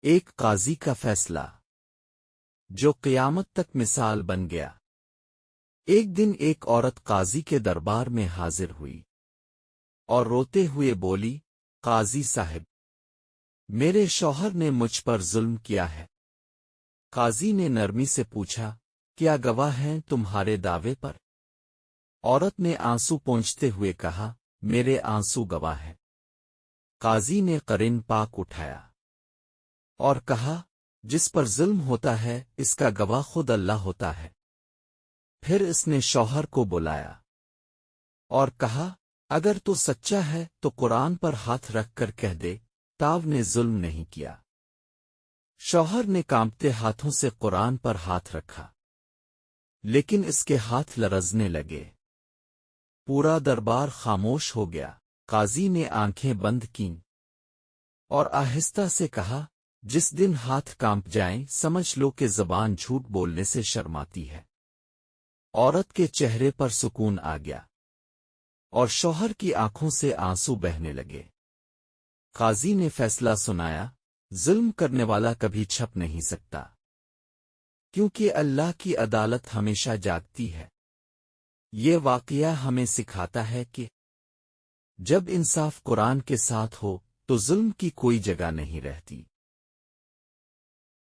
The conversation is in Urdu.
ایک قاضی کا فیصلہ جو قیامت تک مثال بن گیا۔ ایک دن ایک عورت قاضی کے دربار میں حاضر ہوئی اور روتے ہوئے بولی، قاضی صاحب، میرے شوہر نے مجھ پر ظلم کیا ہے۔ قاضی نے نرمی سے پوچھا، کیا گواہ ہیں تمہارے دعوے پر؟ عورت نے آنسو پونچھتے ہوئے کہا، میرے آنسو گواہ ہیں۔ قاضی نے قرین پاک اٹھایا اور کہا، جس پر ظلم ہوتا ہے اس کا گواہ خود اللہ ہوتا ہے۔ پھر اس نے شوہر کو بلایا اور کہا، اگر تو سچا ہے تو قرآن پر ہاتھ رکھ کر کہہ دے، تاو نے ظلم نہیں کیا۔ شوہر نے کانپتے ہاتھوں سے قرآن پر ہاتھ رکھا، لیکن اس کے ہاتھ لرزنے لگے۔ پورا دربار خاموش ہو گیا۔ قاضی نے آنکھیں بند کیں اور آہستہ سے کہا، جس دن ہاتھ کانپ جائیں سمجھ لو کہ زبان جھوٹ بولنے سے شرماتی ہے۔ عورت کے چہرے پر سکون آ گیا اور شوہر کی آنکھوں سے آنسو بہنے لگے۔ قاضی نے فیصلہ سنایا، ظلم کرنے والا کبھی چھپ نہیں سکتا، کیونکہ اللہ کی عدالت ہمیشہ جاگتی ہے۔ یہ واقعہ ہمیں سکھاتا ہے کہ جب انصاف قرآن کے ساتھ ہو تو ظلم کی کوئی جگہ نہیں رہتی۔